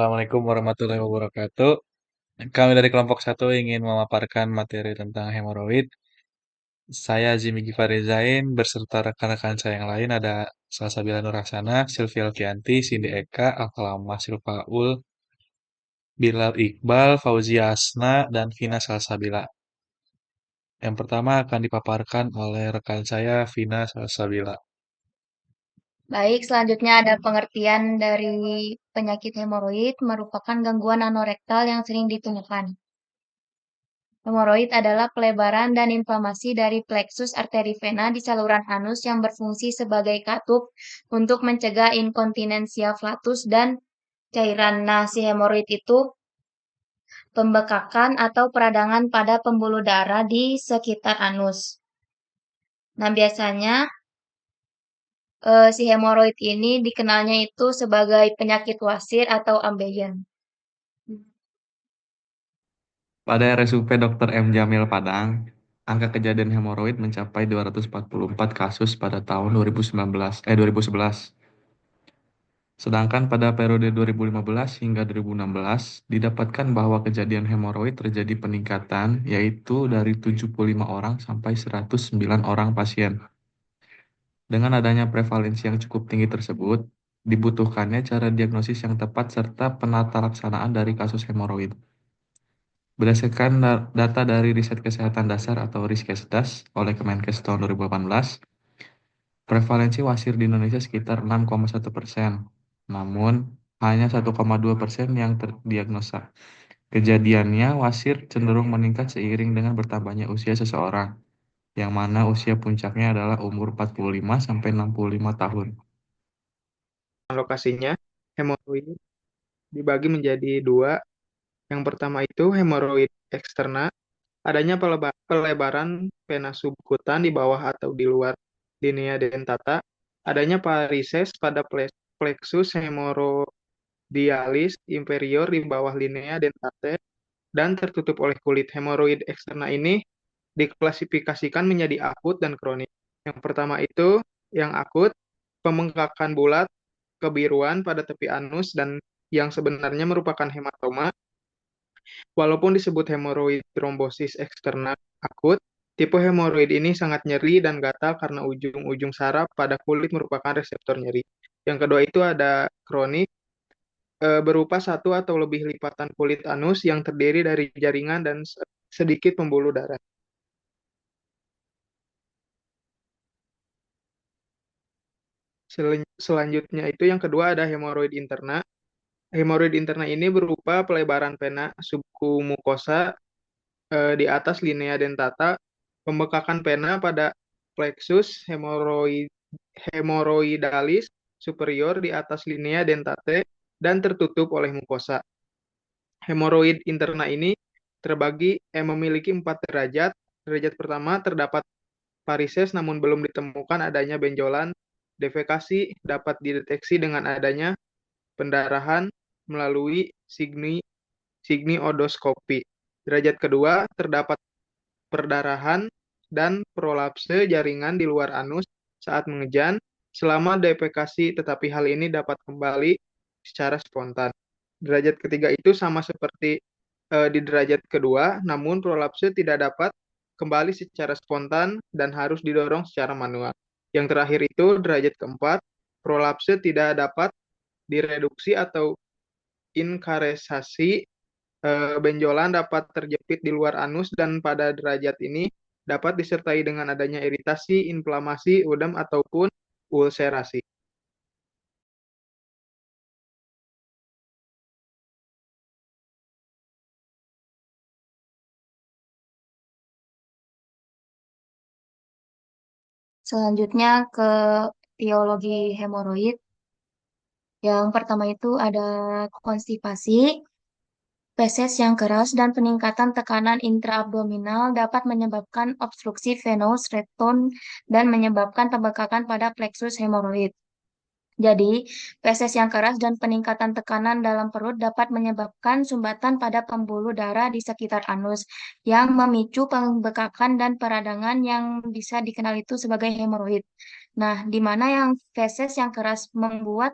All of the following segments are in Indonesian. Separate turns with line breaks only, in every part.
Assalamualaikum warahmatullahi wabarakatuh. Kami dari kelompok satu ingin memaparkan materi tentang hemoroid. Saya Zimi Givari Zain beserta rekan-rekan saya yang lain ada Salsabila Nuraksana, Sylvia Alfianti, Cindy Eka, Alkalama Silpaul, Bilal Iqbal, Fauzia Asna, dan Vina Salsabila. Yang pertama akan dipaparkan oleh rekan saya, Vina Salsabila.
Baik, selanjutnya ada pengertian dari penyakit hemoroid merupakan gangguan anorektal yang sering ditemukan. Hemoroid adalah pelebaran dan inflamasi dari plexus arteri vena di saluran anus yang berfungsi sebagai katup untuk mencegah inkontinensia flatus dan cairan. Nah, si hemoroid itu pembekakan atau peradangan pada pembuluh darah di sekitar anus. Nah, biasanya si hemoroid ini dikenalnya itu sebagai penyakit wasir atau ambeien.
Pada RSUP Dr. M. Jamil Padang, angka kejadian hemoroid mencapai 244 kasus pada tahun 2011. Sedangkan pada periode 2015 hingga 2016, didapatkan bahwa kejadian hemoroid terjadi peningkatan, yaitu dari 75 orang sampai 109 orang pasien. Dengan adanya prevalensi yang cukup tinggi tersebut, dibutuhkannya cara diagnosis yang tepat serta penata laksanaan dari kasus hemoroid. Berdasarkan data dari Riset Kesehatan Dasar atau Riskesdas oleh Kemenkes tahun 2018, prevalensi wasir di Indonesia sekitar 6,1%. Namun, hanya 1,2% yang terdiagnosa. Kejadiannya wasir cenderung meningkat seiring dengan bertambahnya usia seseorang, yang mana usia puncaknya adalah umur 45 sampai 65 tahun.
Lokasinya, hemoroid dibagi menjadi dua. Yang pertama itu hemoroid eksterna, adanya pelebaran vena subkutan di bawah atau di luar linea dentata, adanya varises pada plexus hemorrhoidalis inferior di bawah linea dentate, dan tertutup oleh kulit. Hemoroid eksterna ini diklasifikasikan menjadi akut dan kronik. Yang pertama itu yang akut, pembengkakan bulat kebiruan pada tepi anus dan yang sebenarnya merupakan hematoma. Walaupun disebut hemoroid trombosis eksterna akut, tipe hemoroid ini sangat nyeri dan gatal karena ujung-ujung saraf pada kulit merupakan reseptor nyeri. Yang kedua itu ada kronik, berupa satu atau lebih lipatan kulit anus yang terdiri dari jaringan dan sedikit pembuluh darah. Selanjutnya itu yang kedua ada hemoroid interna. Hemoroid interna ini berupa pelebaran vena submukosa di atas linea dentata, pembekakan pena pada plexus hemorrhoidalis superior di atas linea dentate dan tertutup oleh mukosa. Hemoroid interna ini memiliki 4 derajat. Derajat pertama terdapat varises namun belum ditemukan adanya benjolan. Defekasi dapat dideteksi dengan adanya pendarahan melalui signiodoskopi. Derajat kedua terdapat perdarahan dan prolapse jaringan di luar anus saat mengejan selama defekasi, tetapi hal ini dapat kembali secara spontan. Derajat ketiga itu sama seperti di derajat kedua, namun prolapse tidak dapat kembali secara spontan dan harus didorong secara manual. Yang terakhir itu derajat keempat, prolapse tidak dapat direduksi atau inkaresasi. Benjolan dapat terjepit di luar anus dan pada derajat ini dapat disertai dengan adanya iritasi, inflamasi, udem, ataupun ulserasi.
Selanjutnya ke etiologi hemoroid. Yang pertama itu ada konstipasi, feses yang keras, dan peningkatan tekanan intraabdominal dapat menyebabkan obstruksi venous rectum dan menyebabkan pembekakan pada plexus hemoroid. Jadi, feses yang keras dan peningkatan tekanan dalam perut dapat menyebabkan sumbatan pada pembuluh darah di sekitar anus yang memicu pembekakan dan peradangan yang bisa dikenal itu sebagai hemoroid. Nah, di mana yang feses yang keras membuat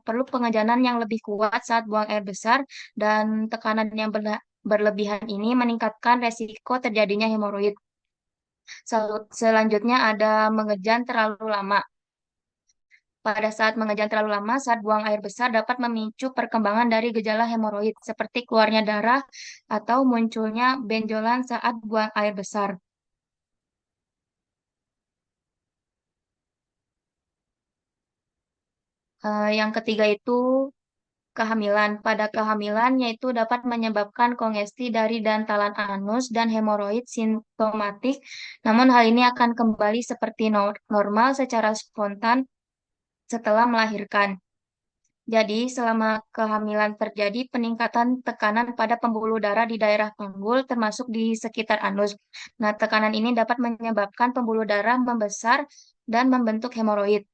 perlu pengejanan yang lebih kuat saat buang air besar dan tekanan yang berlebihan ini meningkatkan resiko terjadinya hemoroid. Selanjutnya ada mengejan terlalu lama. Pada saat mengejan terlalu lama, saat buang air besar dapat memicu perkembangan dari gejala hemoroid, seperti keluarnya darah atau munculnya benjolan saat buang air besar. Yang ketiga itu kehamilan. Pada kehamilan, yaitu dapat menyebabkan kongesti dari dantalan anus dan hemoroid simptomatik, namun hal ini akan kembali seperti normal secara spontan setelah melahirkan. Jadi, selama kehamilan terjadi peningkatan tekanan pada pembuluh darah di daerah panggul, termasuk di sekitar anus. Nah, tekanan ini dapat menyebabkan pembuluh darah membesar dan membentuk hemoroid.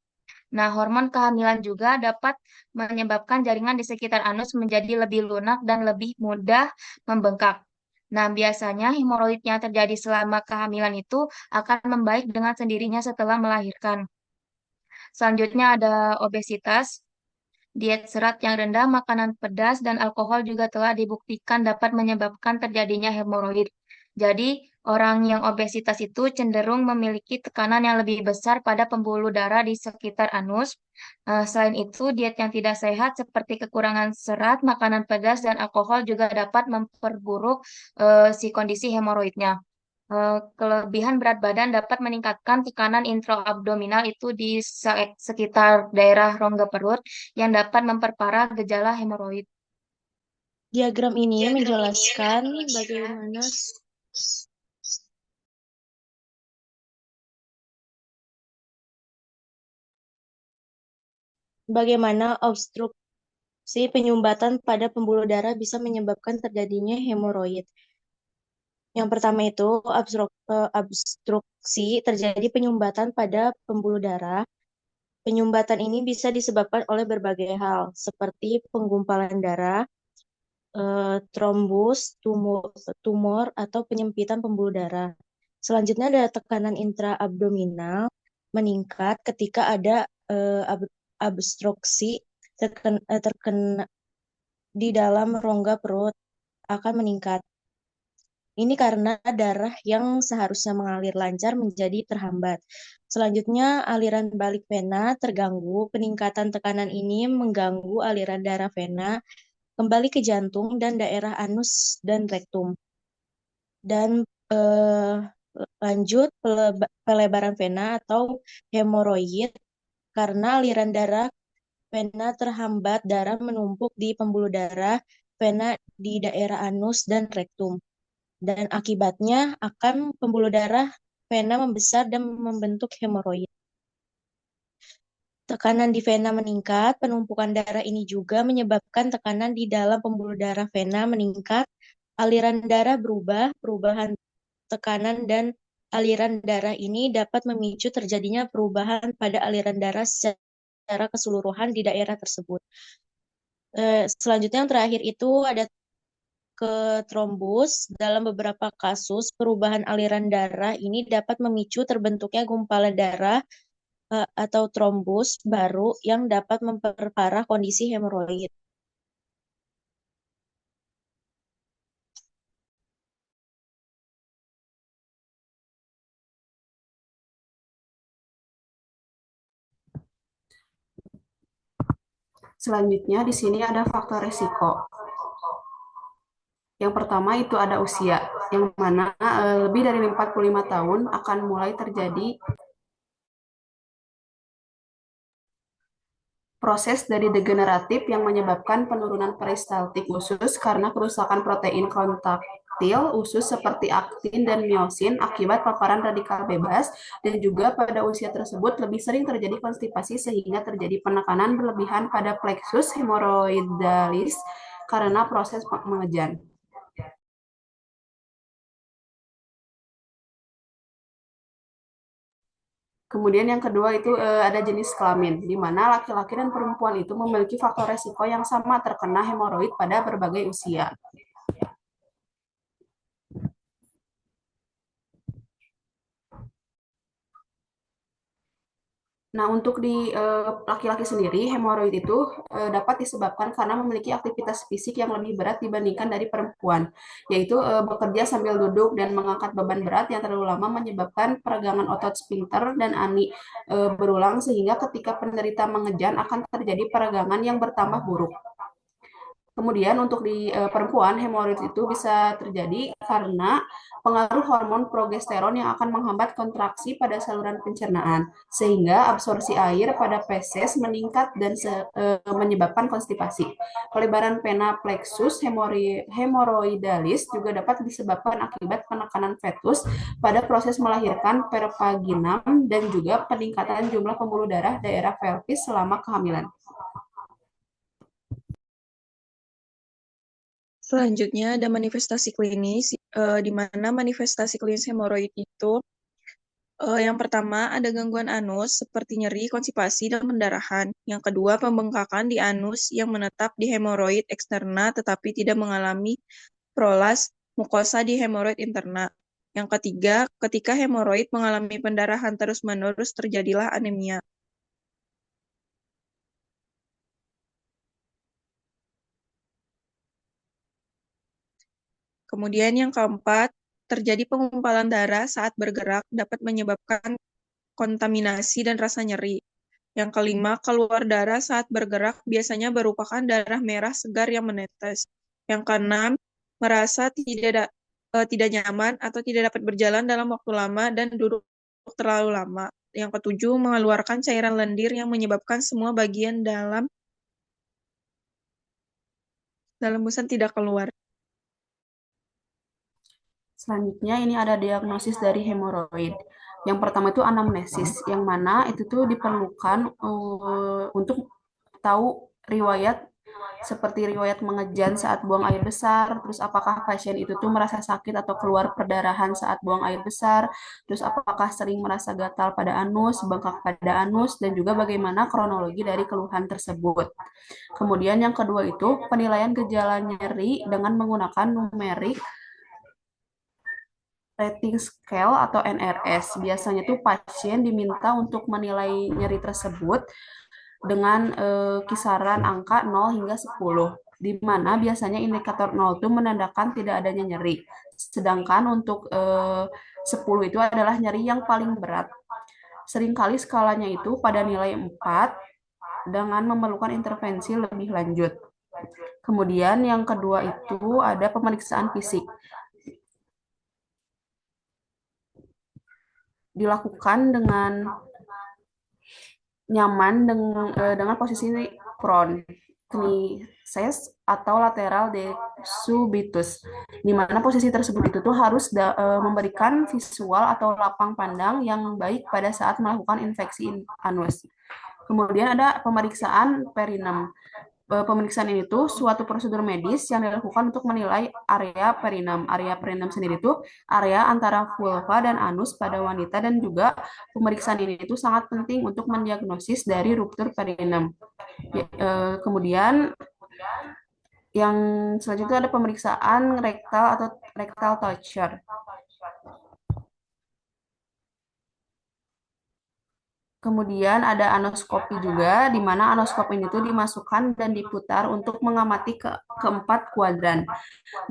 Nah, hormon kehamilan juga dapat menyebabkan jaringan di sekitar anus menjadi lebih lunak dan lebih mudah membengkak. Nah, biasanya hemoroid yang terjadi selama kehamilan itu akan membaik dengan sendirinya setelah melahirkan. Selanjutnya ada obesitas. Diet serat yang rendah, makanan pedas, dan alkohol juga telah dibuktikan dapat menyebabkan terjadinya hemoroid. Jadi, orang yang obesitas itu cenderung memiliki tekanan yang lebih besar pada pembuluh darah di sekitar anus. Selain itu, diet yang tidak sehat seperti kekurangan serat, makanan pedas, dan alkohol juga dapat memperburuk si kondisi hemoroidnya. Kelebihan berat badan dapat meningkatkan tekanan intraabdominal itu di sekitar daerah rongga perut yang dapat memperparah gejala hemoroid.
Diagram ini menjelaskan bagaimana obstruksi penyumbatan pada pembuluh darah bisa menyebabkan terjadinya hemoroid. Yang pertama itu obstruksi terjadi penyumbatan pada pembuluh darah. Penyumbatan ini bisa disebabkan oleh berbagai hal, seperti penggumpalan darah, trombus, tumor, atau penyempitan pembuluh darah. Selanjutnya ada tekanan intraabdominal meningkat ketika ada obstruksi terkena di dalam rongga perut akan meningkat. Ini karena darah yang seharusnya mengalir lancar menjadi terhambat. Selanjutnya, aliran balik vena terganggu. Peningkatan tekanan ini mengganggu aliran darah vena kembali ke jantung dan daerah anus dan rektum. Dan lanjut, pelebaran vena atau hemoroid karena aliran darah vena terhambat, darah menumpuk di pembuluh darah vena di daerah anus dan rektum. Dan akibatnya akan pembuluh darah vena membesar dan membentuk hemoroid. Tekanan di vena meningkat, penumpukan darah ini juga menyebabkan tekanan di dalam pembuluh darah vena meningkat, aliran darah berubah, perubahan tekanan dan aliran darah ini dapat memicu terjadinya perubahan pada aliran darah secara keseluruhan di daerah tersebut. Selanjutnya yang terakhir itu ada ke trombus. Dalam beberapa kasus, perubahan aliran darah ini dapat memicu terbentuknya gumpalan darah atau trombus baru yang dapat memperparah kondisi hemoroid.
Selanjutnya di sini ada faktor resiko. Yang pertama itu ada usia, yang mana lebih dari 45 tahun akan mulai terjadi proses dari degeneratif yang menyebabkan penurunan peristaltik usus karena kerusakan protein kontaktil usus seperti aktin dan miosin akibat paparan radikal bebas, dan juga pada usia tersebut lebih sering terjadi konstipasi sehingga terjadi penekanan berlebihan pada plexus hemorrhoidalis karena proses mengejan. Kemudian yang kedua itu ada jenis kelamin, di mana laki-laki dan perempuan itu memiliki faktor resiko yang sama terkena hemoroid pada berbagai usia. Nah, untuk di laki-laki sendiri, hemoroid itu dapat disebabkan karena memiliki aktivitas fisik yang lebih berat dibandingkan dari perempuan, yaitu bekerja sambil duduk dan mengangkat beban berat yang terlalu lama menyebabkan peragangan otot sphincter dan ani berulang sehingga ketika penderita mengejan akan terjadi peragangan yang bertambah buruk. Kemudian untuk di perempuan, hemoroid itu bisa terjadi karena pengaruh hormon progesteron yang akan menghambat kontraksi pada saluran pencernaan, sehingga absorpsi air pada feses meningkat dan menyebabkan konstipasi. Pelebaran vena plexus hemoroidalis juga dapat disebabkan akibat penekanan fetus pada proses melahirkan pervaginam dan juga peningkatan jumlah pembuluh darah daerah pelvis selama kehamilan.
Selanjutnya ada manifestasi klinis, di mana manifestasi klinis hemoroid itu yang pertama ada gangguan anus seperti nyeri, konstipasi, dan pendarahan. Yang kedua pembengkakan di anus yang menetap di hemoroid eksterna tetapi tidak mengalami prolas mukosa di hemoroid interna. Yang ketiga, ketika hemoroid mengalami pendarahan terus-menerus terjadilah anemia. Kemudian yang keempat, terjadi pengumpalan darah saat bergerak dapat menyebabkan kontaminasi dan rasa nyeri. Yang kelima, keluar darah saat bergerak biasanya merupakan darah merah segar yang menetes. Yang keenam, merasa tidak nyaman atau tidak dapat berjalan dalam waktu lama dan duduk terlalu lama. Yang ketujuh, mengeluarkan cairan lendir yang menyebabkan semua bagian dalam busan tidak keluar.
Selanjutnya ini ada diagnosis dari hemoroid. Yang pertama itu anamnesis, yang mana itu tuh diperlukan untuk tahu riwayat seperti riwayat mengejan saat buang air besar, terus apakah pasien itu tuh merasa sakit atau keluar perdarahan saat buang air besar, terus apakah sering merasa gatal pada anus, bengkak pada anus, dan juga bagaimana kronologi dari keluhan tersebut. Kemudian yang kedua itu penilaian gejala nyeri dengan menggunakan numerik rating scale atau NRS. Biasanya tuh pasien diminta untuk menilai nyeri tersebut dengan kisaran angka 0 hingga 10, di mana biasanya indikator 0 itu menandakan tidak adanya nyeri. Sedangkan untuk 10 itu adalah nyeri yang paling berat. Seringkali skalanya itu pada nilai 4 dengan memerlukan intervensi lebih lanjut. Kemudian yang kedua itu ada pemeriksaan fisik. Dilakukan dengan nyaman dengan posisi prone, knises atau lateral decubitus, di mana posisi tersebut itu tuh harus memberikan visual atau lapang pandang yang baik pada saat melakukan infeksi anus. Kemudian ada pemeriksaan perinem. Pemeriksaan ini tuh suatu prosedur medis yang dilakukan untuk menilai area perinem. Area perinem sendiri itu area antara vulva dan anus pada wanita, dan juga pemeriksaan ini itu sangat penting untuk mendiagnosis dari ruptur perinem. Kemudian yang selanjutnya ada pemeriksaan rektal atau rectal toucher. Kemudian ada anoskopi juga, di mana anoskop ini tuh dimasukkan dan diputar untuk mengamati keempat kuadran.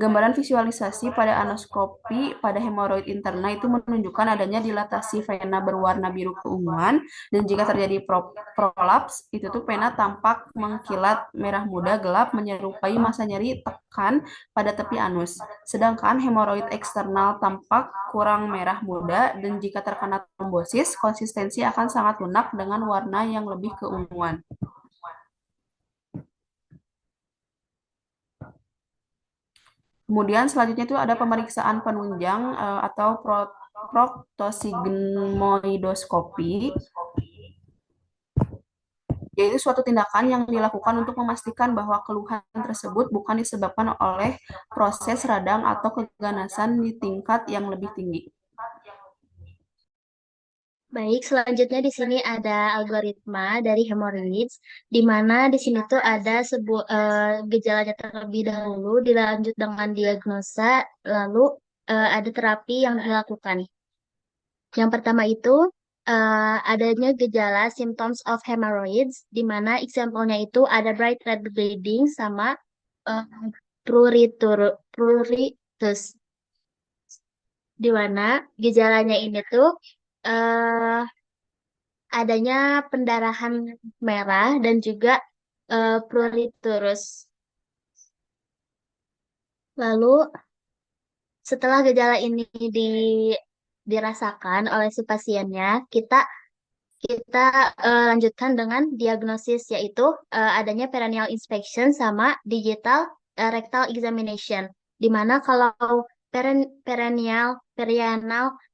Gambaran visualisasi pada anoskopi pada hemoroid interna itu menunjukkan adanya dilatasi vena berwarna biru keunguan, dan jika terjadi prolaps, itu tuh vena tampak mengkilat merah muda gelap menyerupai masa nyeri tekan pada tepi anus. Sedangkan hemoroid eksternal tampak kurang merah muda, dan jika terkena trombosis, konsistensi akan sangat lunak dengan warna yang lebih keunguan. Kemudian selanjutnya itu ada pemeriksaan penunjang atau proktosigmoidoskopi, yaitu suatu tindakan yang dilakukan untuk memastikan bahwa keluhan tersebut bukan disebabkan oleh proses radang atau keganasan di tingkat yang lebih tinggi.
Baik, selanjutnya di sini ada algoritma dari hemorrhoids, di mana di sini tuh ada sebuah gejalanya terlebih dahulu, dilanjut dengan diagnosa, lalu ada terapi yang dilakukan. Yang pertama itu adanya gejala symptoms of hemorrhoids, di mana example-nya itu ada bright red bleeding sama uh, pruritus, di mana gejalanya ini tuh eh adanya pendarahan merah dan juga pruritus. Lalu setelah gejala ini dirasakan oleh si pasiennya, kita kita lanjutkan dengan diagnosis yaitu adanya perineal inspection sama digital rectal examination. Di mana kalau perineal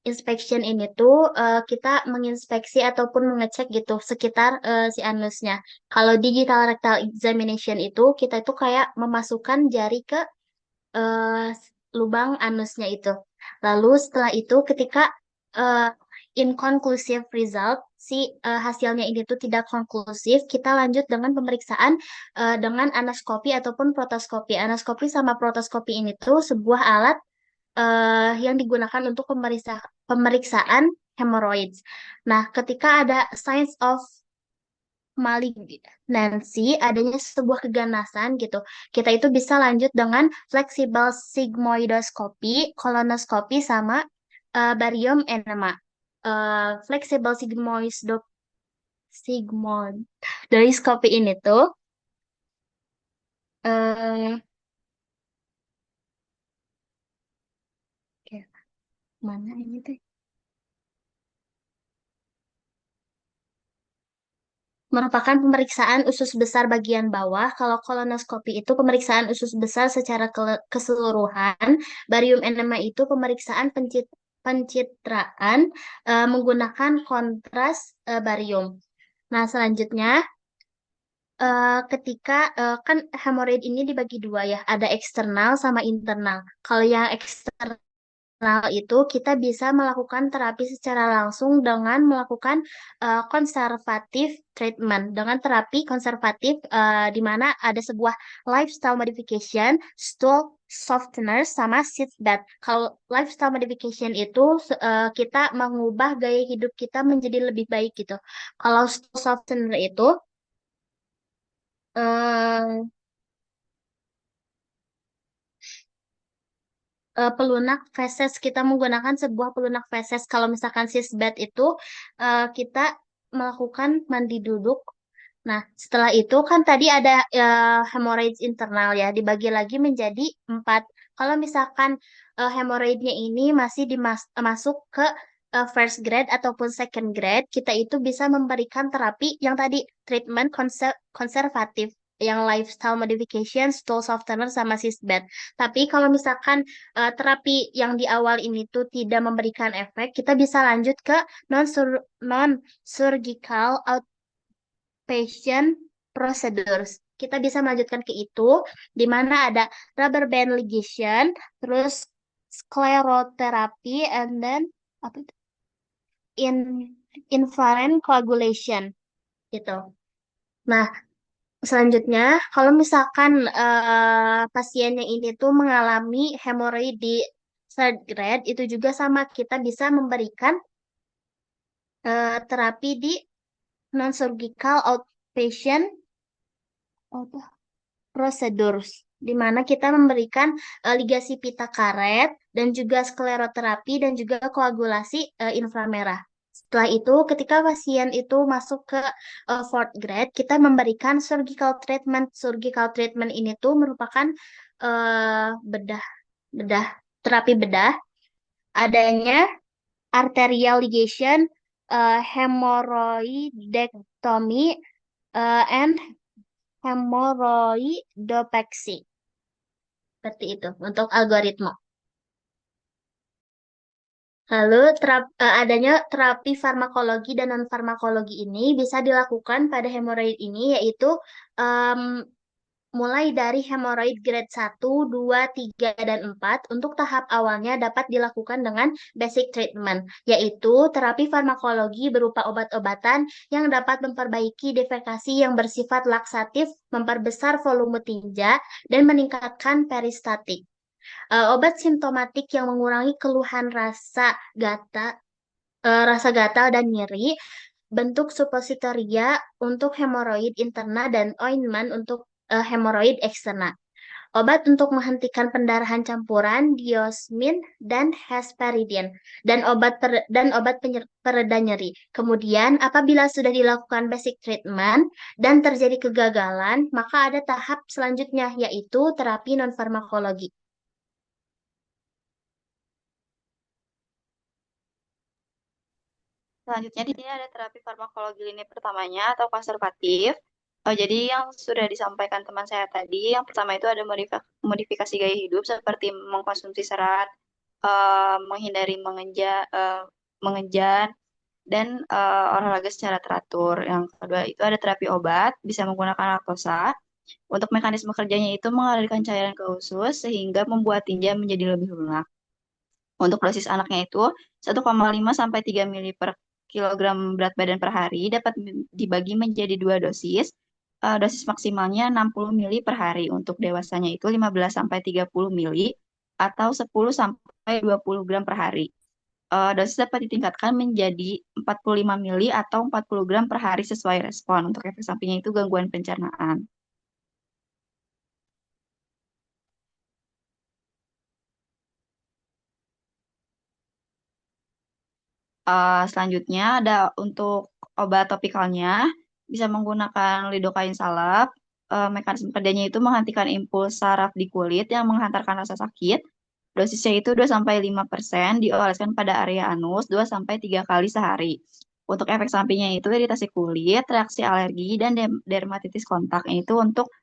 inspection ini tuh kita menginspeksi ataupun mengecek gitu sekitar si anusnya. Kalau digital rectal examination itu kita itu kayak memasukkan jari ke eh, lubang anusnya itu. Lalu setelah itu ketika eh, inconclusive result, si hasilnya ini tuh tidak konklusif, kita lanjut dengan pemeriksaan dengan anaskopi ataupun protoskopi. Anaskopi sama protoskopi ini tuh sebuah alat yang digunakan untuk pemeriksaan hemorrhoids. Nah, ketika ada signs of malignancy, adanya sebuah keganasan gitu. Kita itu bisa lanjut dengan flexible sigmoidoscopy, kolonoskopi sama barium enema. Flexible sigmoidoscopy ini tuh eh kayak mana ini tuh? Merupakan pemeriksaan usus besar bagian bawah. Kalau kolonoskopi itu pemeriksaan usus besar secara keseluruhan. Barium enema itu pemeriksaan pencitraan menggunakan kontras barium. Nah, selanjutnya ketika kan hemoroid ini dibagi dua ya, ada eksternal sama internal. Kalau yang eksternal itu kita bisa melakukan terapi secara langsung dengan melakukan konservatif treatment. Dengan terapi konservatif di mana ada sebuah lifestyle modification, stool softener sama seat bath. Kalau lifestyle modification itu kita mengubah gaya hidup kita menjadi lebih baik gitu. Kalau stool softener itu eh, pelunak feses, kita menggunakan sebuah pelunak feses. Kalau misalkan sisbed itu kita melakukan mandi duduk. Nah, setelah itu kan tadi ada hemorrhoids internal ya, dibagi lagi menjadi 4. Kalau misalkan hemorrhoidnya ini masih masuk ke first grade ataupun second grade, kita itu bisa memberikan terapi yang tadi treatment konservatif, yang lifestyle modification, stool softener, sama sisbed. Tapi kalau misalkan terapi yang di awal ini tuh tidak memberikan efek, kita bisa lanjut ke non surgical outpatient procedures. Kita bisa melanjutkan ke itu, di mana ada rubber band ligation, terus sclerotherapy, and then apa itu? In infrared coagulation gitu. Nah, selanjutnya, kalau misalkan pasiennya ini tuh mengalami hemoroid di third grade, itu juga sama, kita bisa memberikan terapi di non-surgical outpatient apa, procedures, di mana kita memberikan ligasi pita karet dan juga skleroterapi dan juga koagulasi inframerah. Setelah itu, ketika pasien itu masuk ke fourth grade, kita memberikan surgical treatment. Surgical treatment ini tuh merupakan bedah, bedah, terapi bedah. Adanya arterial ligation, hemoroidectomy, and hemoroidopexy. Seperti itu untuk algoritma. Lalu adanya terapi farmakologi dan non-farmakologi ini bisa dilakukan pada hemoroid ini, yaitu em, mulai dari hemoroid grade 1, 2, 3, dan 4. Untuk tahap awalnya dapat dilakukan dengan basic treatment, yaitu terapi farmakologi berupa obat-obatan yang dapat memperbaiki defekasi yang bersifat laksatif, memperbesar volume tinja, dan meningkatkan peristatik. Obat simptomatik yang mengurangi keluhan rasa gatal dan nyeri, bentuk suppositoria untuk hemoroid interna dan ointment untuk hemoroid eksterna. Obat untuk menghentikan pendarahan campuran diosmin dan hesperidin dan obat pereda nyeri. Kemudian, apabila sudah dilakukan basic treatment dan terjadi kegagalan, maka ada tahap selanjutnya yaitu terapi nonfarmakologi.
Selanjutnya di sini ada terapi farmakologi lini pertamanya atau konservatif. Jadi yang sudah disampaikan teman saya tadi, yang pertama itu ada modifikasi gaya hidup seperti mengkonsumsi serat, menghindari mengejan, dan olahraga secara teratur. Yang kedua itu ada terapi obat, bisa menggunakan laktosa. Untuk mekanisme kerjanya itu mengalirkan cairan ke usus sehingga membuat tinja menjadi lebih lunak. Untuk dosis anaknya itu 1,5 sampai 3 mili per kilogram berat badan per hari dapat dibagi menjadi 2 dosis. Dosis maksimalnya 60 mili per hari. Untuk dewasanya itu 15 sampai 30 mili atau 10 sampai 20 gram per hari. Dosis dapat ditingkatkan menjadi 45 mili atau 40 gram per hari sesuai respon. Untuk efek sampingnya itu gangguan pencernaan. Selanjutnya ada untuk obat topikalnya, bisa menggunakan lidokain salep. Mekanisme kerjanya itu menghentikan impuls saraf di kulit yang menghantarkan rasa sakit. Dosisnya itu 2-5%, dioleskan pada area anus 2-3 kali sehari. Untuk efek sampingnya itu iritasi kulit, reaksi alergi, dan dermatitis kontak. Itu untuk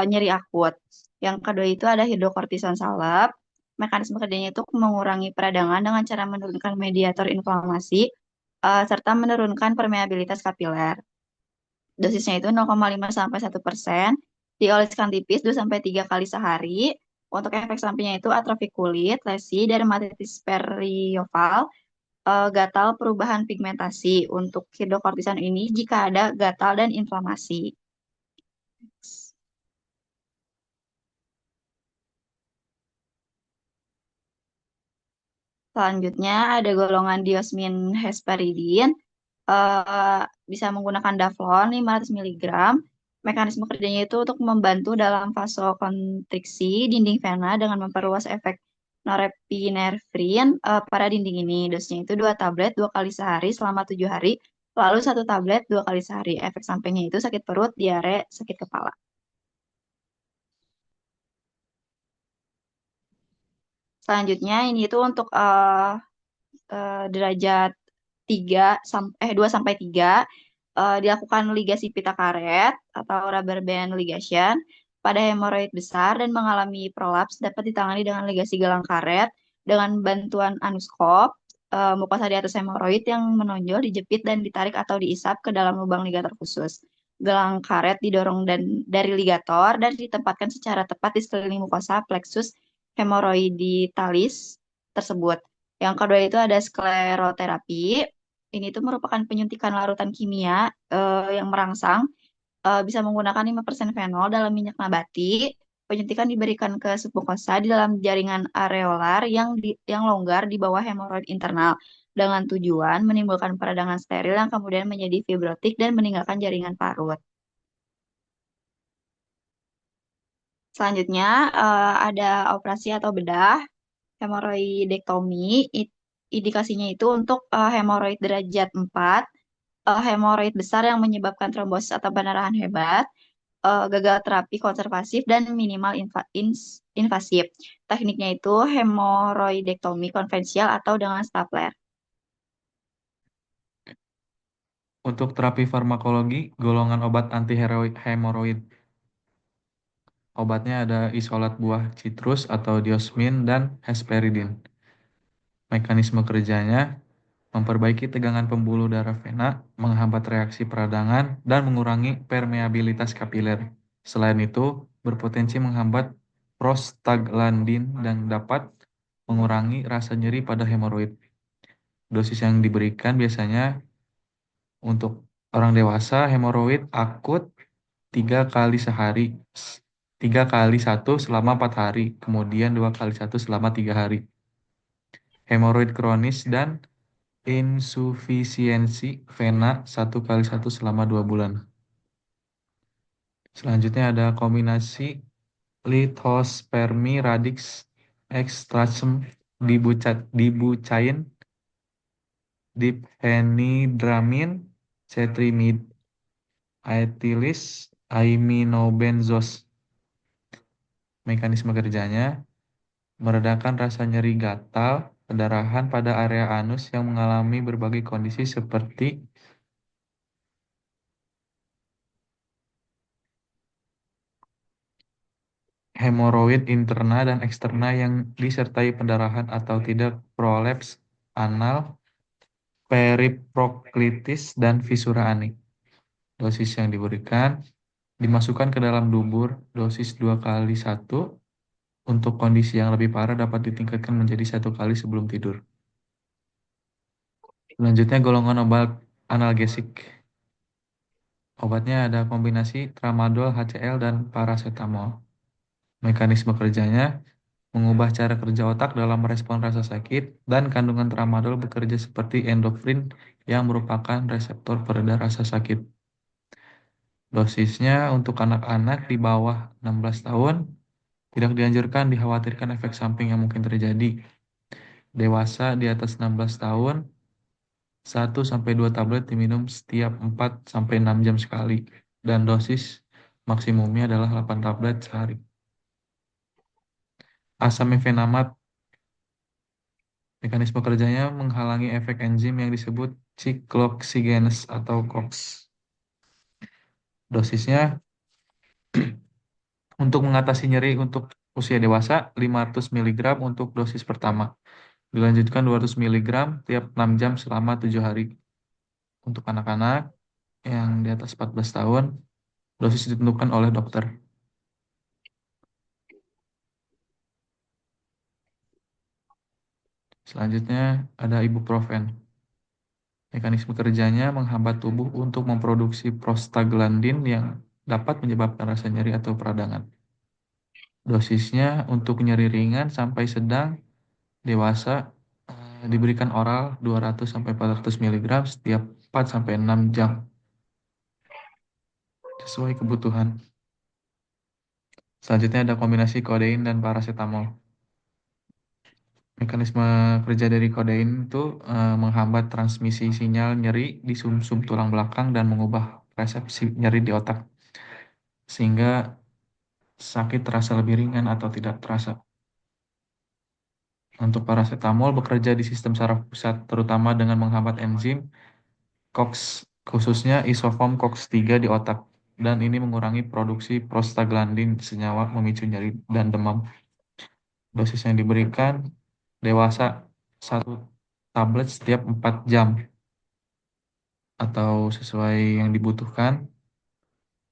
nyeri akut. Yang kedua itu ada hidrokortison salep. Mekanisme kerjanya itu mengurangi peradangan dengan cara menurunkan mediator inflamasi serta menurunkan permeabilitas kapiler. Dosisnya itu 0,5 sampai 1%, dioleskan tipis 2-3 kali sehari. Untuk efek sampingnya itu atrofi kulit, lesi, dermatitis perioval, gatal, perubahan pigmentasi. Untuk hidrokortison ini jika ada gatal dan inflamasi. Selanjutnya ada golongan diosmin hesperidin, bisa menggunakan Daflon 500 mg. Mekanisme kerjanya itu untuk membantu dalam vasokonstriksi dinding vena dengan memperluas efek norepinefrin pada dinding ini. Dosisnya itu 2 tablet 2 kali sehari selama 7 hari, lalu 1 tablet 2 kali sehari. Efek sampingnya itu sakit perut, diare, sakit kepala. Selanjutnya ini itu untuk derajat 2 sampai 3 dilakukan ligasi pita karet atau rubber band ligation pada hemoroid besar dan mengalami prolaps dapat ditangani dengan ligasi gelang karet dengan bantuan anuskop. Mukosa di atas hemoroid yang menonjol dijepit dan ditarik atau diisap ke dalam lubang ligator khusus. Gelang karet didorong dari ligator dan ditempatkan secara tepat di sekeliling mukosa plexus hemoroiditalis tersebut. Yang kedua itu ada skleroterapi. Ini itu merupakan penyuntikan larutan kimia yang merangsang, bisa menggunakan 5% fenol dalam minyak nabati. Penyuntikan diberikan ke submukosa di dalam jaringan areolar yang longgar di bawah hemoroid internal dengan tujuan menimbulkan peradangan steril yang kemudian menjadi fibrotik dan meninggalkan jaringan parut. Selanjutnya ada operasi atau bedah hemoroidektomi. Indikasinya itu untuk hemoroid derajat 4, hemoroid besar yang menyebabkan trombosis atau pendarahan hebat, gagal terapi konservasif dan minimal invasif. Tekniknya itu hemoroidektomi konvensional atau dengan stapler.
Untuk terapi farmakologi, golongan obat anti hemoroid. Obatnya ada isolat buah citrus atau diosmin dan hesperidin. Mekanisme kerjanya memperbaiki tegangan pembuluh darah vena, menghambat reaksi peradangan, dan mengurangi permeabilitas kapiler. Selain itu, berpotensi menghambat prostaglandin dan dapat mengurangi rasa nyeri pada hemoroid. Dosis yang diberikan biasanya untuk orang dewasa hemoroid akut 3 kali sehari, 3 kali 1 selama 4 hari, kemudian 2 kali 1 selama 3 hari. Hemoroid kronis dan insufisiensi vena 1 kali 1 selama 2 bulan. Selanjutnya ada kombinasi lithospermi radix extracem dibucain, diphenhydramine, cetrimid, aethylis, aminobenzos. Mekanisme kerjanya meredakan rasa nyeri gatal, pendarahan pada area anus yang mengalami berbagai kondisi seperti hemoroid interna dan eksterna yang disertai pendarahan atau tidak, prolaps anal, periproklitis, dan fisura ani. Dosis yang diberikan dimasukkan ke dalam dubur, dosis 2 kali 1. Untuk kondisi yang lebih parah dapat ditingkatkan menjadi 1 kali sebelum tidur. Selanjutnya golongan obat analgesik. Obatnya ada kombinasi tramadol, HCl, dan paracetamol. Mekanisme kerjanya mengubah cara kerja otak dalam merespon rasa sakit, dan kandungan tramadol bekerja seperti endorfin yang merupakan reseptor pereda rasa sakit. Dosisnya untuk anak-anak di bawah 16 tahun tidak dianjurkan, dikhawatirkan efek samping yang mungkin terjadi. Dewasa di atas 16 tahun 1-2 tablet diminum setiap 4-6 jam sekali, dan dosis maksimumnya adalah 8 tablet sehari. Asam mefenamat, mekanisme kerjanya menghalangi efek enzim yang disebut cyclooxygenase atau COX. Dosisnya untuk mengatasi nyeri untuk usia dewasa 500 mg untuk dosis pertama. Dilanjutkan 200 mg tiap 6 jam selama 7 hari. Untuk anak-anak yang di atas 14 tahun, dosis ditentukan oleh dokter. Selanjutnya ada ibuprofen. Mekanisme kerjanya menghambat tubuh untuk memproduksi prostaglandin yang dapat menyebabkan rasa nyeri atau peradangan. Dosisnya untuk nyeri ringan sampai sedang dewasa diberikan oral 200-400 mg setiap 4-6 jam sesuai kebutuhan. Selanjutnya ada kombinasi kodein dan paracetamol. Mekanisme kerja dari kodein itu menghambat transmisi sinyal nyeri di sumsum tulang belakang dan mengubah persepsi nyeri di otak, sehingga sakit terasa lebih ringan atau tidak terasa. Untuk paracetamol bekerja di sistem saraf pusat, terutama dengan menghambat enzim COX, khususnya isoform COX-3 di otak, dan ini mengurangi produksi prostaglandin, senyawa memicu nyeri dan demam. Dosis yang diberikan dewasa 1 tablet setiap 4 jam atau sesuai yang dibutuhkan.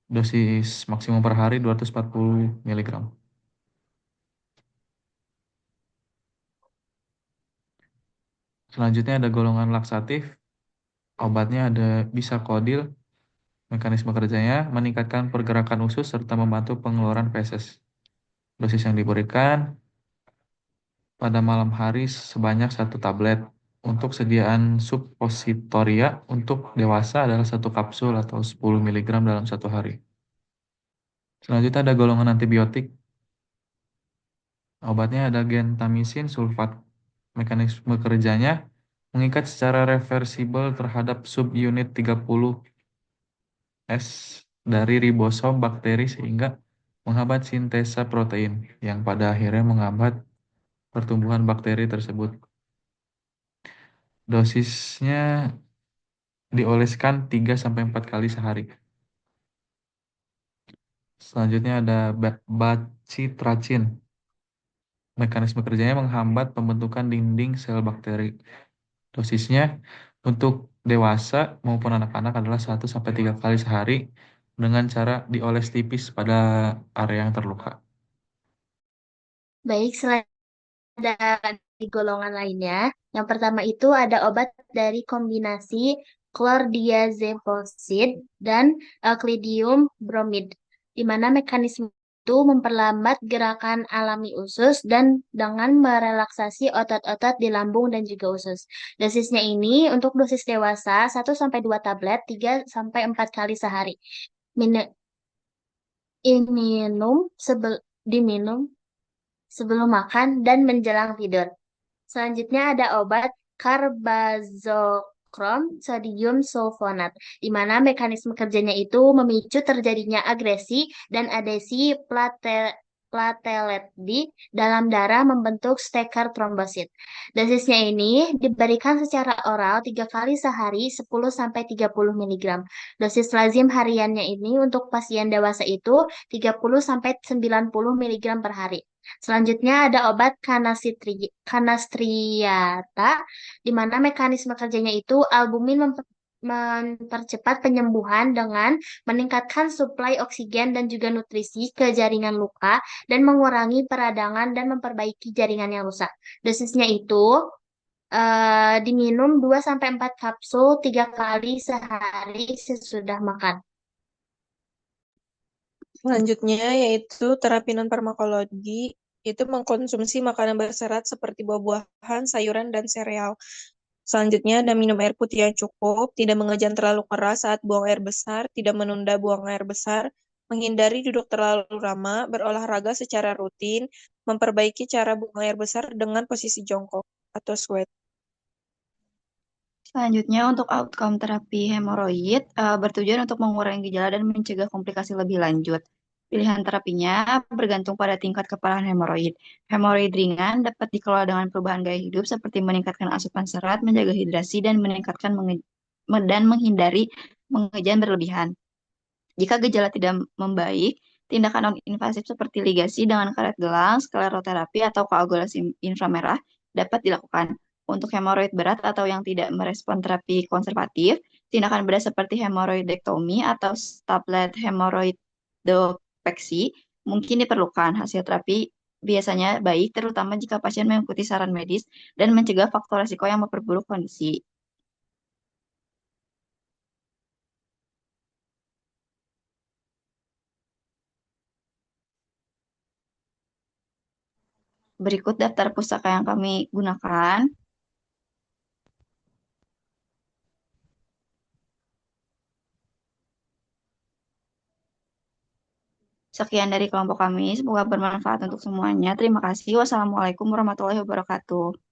Dosis maksimum per hari 240 mg. Selanjutnya ada golongan laksatif. Obatnya ada bisakodil. Mekanisme kerjanya meningkatkan pergerakan usus serta membantu pengeluaran feses. Dosis yang diberikan pada malam hari sebanyak 1 tablet. Untuk sediaan suppositoria untuk dewasa adalah 1 kapsul atau 10 mg dalam 1 hari. Selanjutnya ada golongan antibiotik. Obatnya ada gentamisin sulfat. Mekanisme kerjanya mengikat secara reversibel terhadap subunit 30S dari ribosom bakteri sehingga menghambat sintesa protein yang pada akhirnya menghambat pertumbuhan bakteri tersebut. Dosisnya dioleskan 3-4 kali sehari. Selanjutnya ada bacitracin. Mekanisme kerjanya menghambat pembentukan dinding sel bakteri. Dosisnya untuk dewasa maupun anak-anak adalah 1-3 kali sehari dengan cara dioles tipis pada area yang terluka.
Baik, selain ada di golongan lainnya. Yang pertama itu ada obat dari kombinasi chlordiazepam dan clidium bromide, di mana mekanisme itu memperlambat gerakan alami usus dan dengan merelaksasi otot-otot di lambung dan juga usus. Dosisnya ini untuk dosis dewasa 1 sampai 2 tablet 3 sampai 4 kali sehari. Min- diminum sebelum makan dan menjelang tidur. Selanjutnya ada obat carbazokrom sodium sulfonat, di mana mekanisme kerjanya itu memicu terjadinya agresi dan adesi platelet di dalam darah membentuk steker trombosit. Dosisnya ini diberikan secara oral 3 kali sehari 10 sampai 30 mg. Dosis lazim hariannya ini untuk pasien dewasa itu 30 sampai 90 mg per hari. Selanjutnya ada obat kanastriata, di mana mekanisme kerjanya itu albumin mempercepat penyembuhan dengan meningkatkan suplai oksigen dan juga nutrisi ke jaringan luka dan mengurangi peradangan dan memperbaiki jaringan yang rusak. Dosisnya itu diminum 2 sampai 4 kapsul 3 kali sehari sesudah makan.
Selanjutnya yaitu terapi non-farmakologi, itu mengkonsumsi makanan berserat seperti buah-buahan, sayuran, dan sereal. Selanjutnya ada minum air putih yang cukup, tidak mengejan terlalu keras saat buang air besar, tidak menunda buang air besar, menghindari duduk terlalu lama, berolahraga secara rutin, memperbaiki cara buang air besar dengan posisi jongkok atau squat.
Selanjutnya untuk outcome terapi hemoroid bertujuan untuk mengurangi gejala dan mencegah komplikasi lebih lanjut. Pilihan terapinya bergantung pada tingkat keparahan hemoroid. Hemoroid ringan dapat dikelola dengan perubahan gaya hidup seperti meningkatkan asupan serat, menjaga hidrasi, dan dan menghindari mengejan berlebihan. Jika gejala tidak membaik, tindakan non-invasif seperti ligasi dengan karet gelang, skleroterapi, atau koagulasi inframerah dapat dilakukan. Untuk hemoroid berat atau yang tidak merespon terapi konservatif, tindakan berat seperti hemoroidektomi atau tablet hemoroidopeksi mungkin diperlukan. Hasil terapi biasanya baik, terutama jika pasien mengikuti saran medis dan mencegah faktor risiko yang memperburuk kondisi. Berikut daftar pustaka yang kami gunakan. Sekian dari kelompok kami, semoga bermanfaat untuk semuanya. Terima kasih. Wassalamualaikum warahmatullahi wabarakatuh.